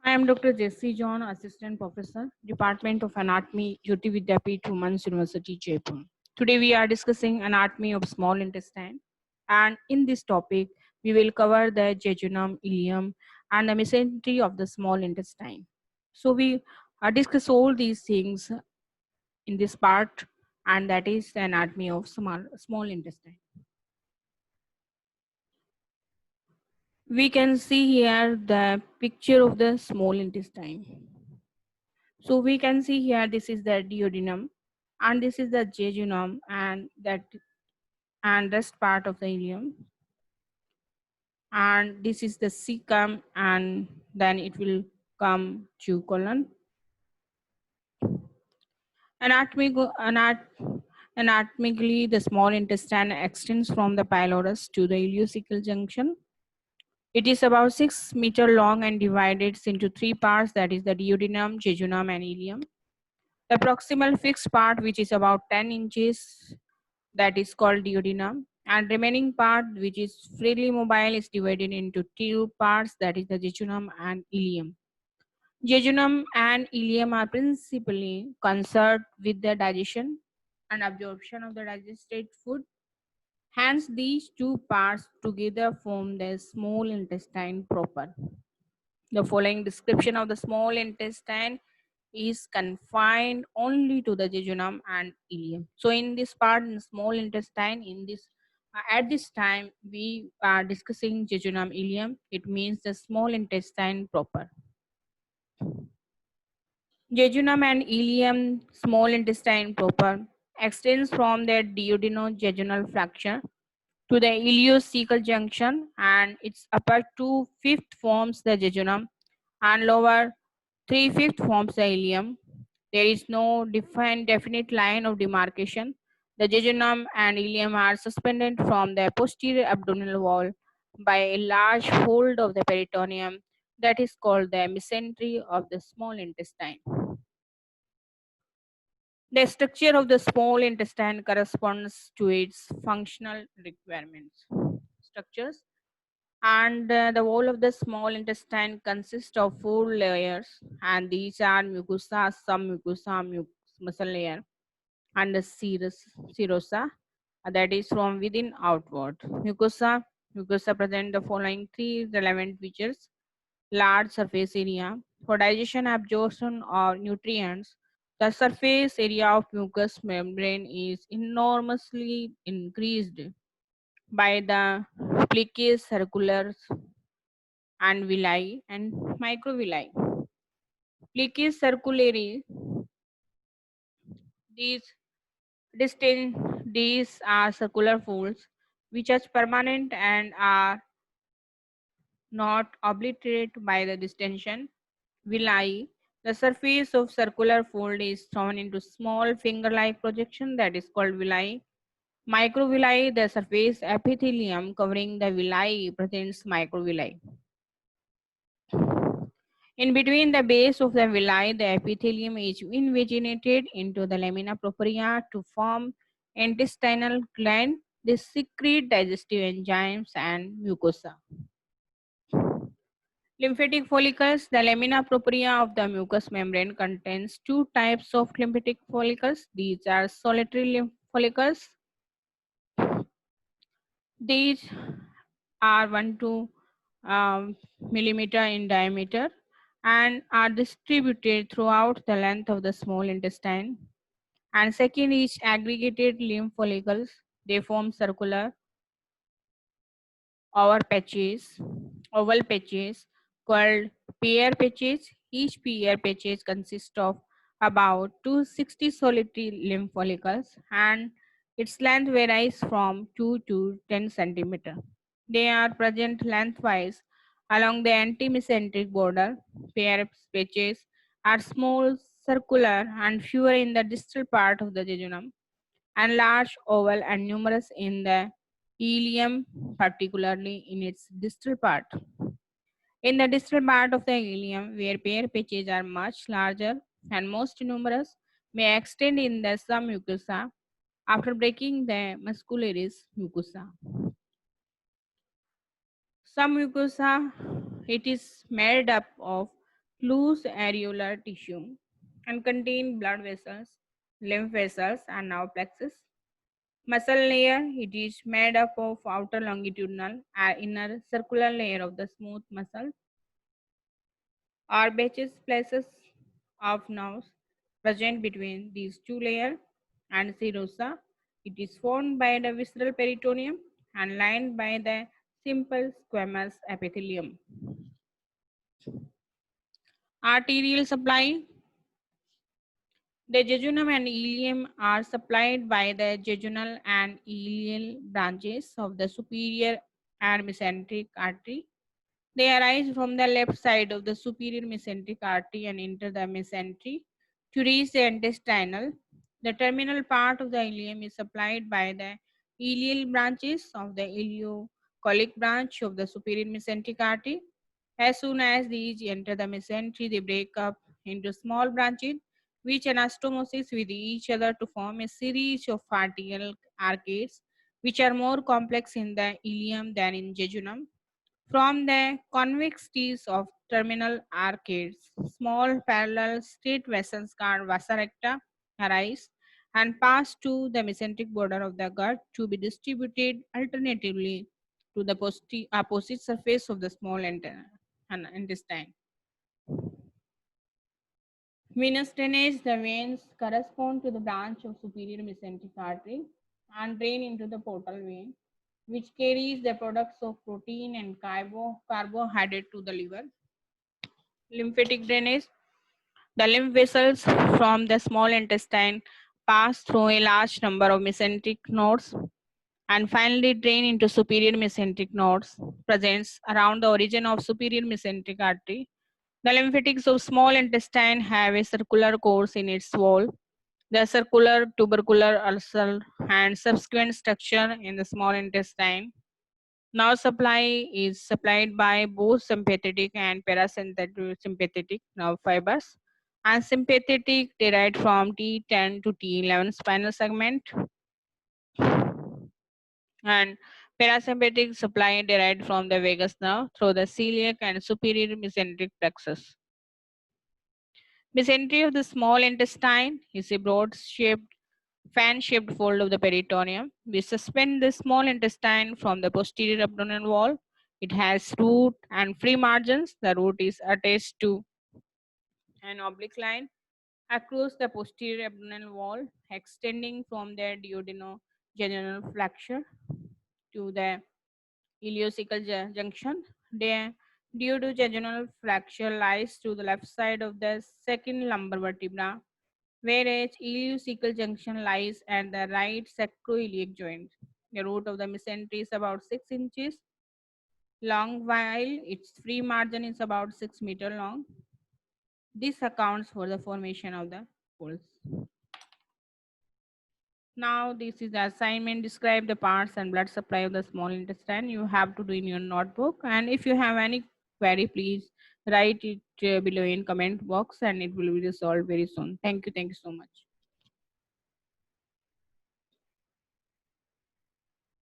I am Dr. Jesse John, Assistant Professor, Department of Anatomy, Jyoti Vidyapeeth, Women's University, Jaipur. Today we are discussing anatomy of small intestine, and in this topic we will cover the jejunum, ileum, and the mesentery of the small intestine. So we discuss all these things in this part, and that is the anatomy of small intestine. We can see here the picture of the small intestine. So we can see here this is the duodenum and this is the jejunum and rest part of the ileum, and this is the cecum, and then it will come to colon. Anatomic, anat, Anatomically, the small intestine extends from the pylorus to the ileocecal junction. It is about 6 meter long and divided into three parts, that is the duodenum, jejunum, and ileum. The proximal fixed part, which is about 10 inches, that is called duodenum, and remaining part, which is freely mobile, is divided into two parts, that is the jejunum and ileum. Jejunum and ileum are principally concerned with the digestion and absorption of the digested food. Hence, these two parts together form the small intestine proper. The following description of the small intestine is confined only to the jejunum and ileum. So in this part, in small intestine, in this at this time we are discussing jejunum ileum. It means the small intestine proper. Jejunum and ileum, small intestine proper, extends from the duodenojejunal fracture to the ileocecal junction, and its upper 2/5 forms the jejunum and lower 3/5 forms the ileum. There is no definite line of demarcation. The jejunum and ileum are suspended from the posterior abdominal wall by a large fold of the peritoneum that is called the mesentery of the small intestine. The structure of the small intestine corresponds to its functional requirements. Structures and the wall of the small intestine consists of four layers, and these are mucosa, submucosa, muscle layer, and the serosa, that is from within outward. Mucosa present the following three relevant features: large surface area for digestion, absorption of nutrients. The surface area of mucous membrane is enormously increased by the plicae circulars and villi and microvilli. Plicae circulari, these these are circular folds which are permanent and are not obliterated by the distension. Villi, the surface of circular fold is thrown into small finger-like projection, that is called villi. Microvilli, the surface epithelium covering the villi presents microvilli. In between the base of the villi, the epithelium is invaginated into the lamina propria to form intestinal gland. They secrete digestive enzymes and mucosa. Lymphatic follicles. The lamina propria of the mucous membrane contains two types of lymphatic follicles. These are solitary lymph follicles. These are 1 to millimeter in diameter and are distributed throughout the length of the small intestine. And second is aggregated lymph follicles. They form circular oval patches called Peyer's patches. Each Peyer's patches consists of about 260 solitary lymph follicles, and its length varies from 2 to 10 centimeter. They are present lengthwise along the antimesenteric border. Peyer's patches are small, circular, and fewer in the distal part of the jejunum, and large, oval, and numerous in the ileum, particularly in its distal part. In the distal part of the ileum, where Peyer's patches are much larger and most numerous, may extend in the submucosa after breaking the muscularis mucosa. Submucosa, it is made up of loose areolar tissue and contain blood vessels, lymph vessels, and now plexus. Muscle layer, it is made up of outer longitudinal and inner circular layer of the smooth muscle. Arbaceous places of nerves present between these two layers and serosa. It is formed by the visceral peritoneum and lined by the simple squamous epithelium. Arterial supply. The jejunum and ileum are supplied by the jejunal and ileal branches of the superior and mesenteric artery. They arise from the left side of the superior mesenteric artery and enter the mesentery to reach the intestinal. The terminal part of the ileum is supplied by the ileal branches of the ileocolic branch of the superior mesenteric artery. As soon as these enter the mesentery, they break up into small branches which anastomosis with each other to form a series of arterial arcades which are more complex in the ileum than in jejunum. From the convexities of terminal arcades, small parallel straight vessels called vasa recta arise and pass to the mesenteric border of the gut to be distributed alternatively to the opposite surface of the small intestine. Venous drainage, the veins correspond to the branch of superior mesenteric artery and drain into the portal vein, which carries the products of protein and carbohydrate to the liver. Lymphatic drainage, the lymph vessels from the small intestine pass through a large number of mesenteric nodes and finally drain into superior mesenteric nodes presents around the origin of superior mesenteric artery. The lymphatics of small intestine have a circular course in its wall. The circular, tubercular, ulcer, and subsequent structure in the small intestine. Nerve supply is supplied by both sympathetic and parasympathetic nerve fibers, and sympathetic derived from T10 to T11 spinal segment, and parasympathetic supply derived from the vagus nerve through the celiac and superior mesenteric plexus. Mesentery of the small intestine is a broad-shaped, fan-shaped fold of the peritoneum. We suspend the small intestine from the posterior abdominal wall. It has root and free margins. The root is attached to an oblique line across the posterior abdominal wall, extending from the duodenojejunal flexure to the ileocecal junction. The duodenojejunal flexure lies to the left side of the second lumbar vertebra, whereas ileocecal junction lies at the right sacroiliac joint. The root of the mesentery is about 6 inches long, while its free margin is about 6 meters long. This accounts for the formation of the folds. Now, this is the assignment. Describe the parts and blood supply of the small intestine. You have to do in your notebook. And if you have any query, please write it below in comment box and it will be resolved very soon. Thank you. Thank you so much.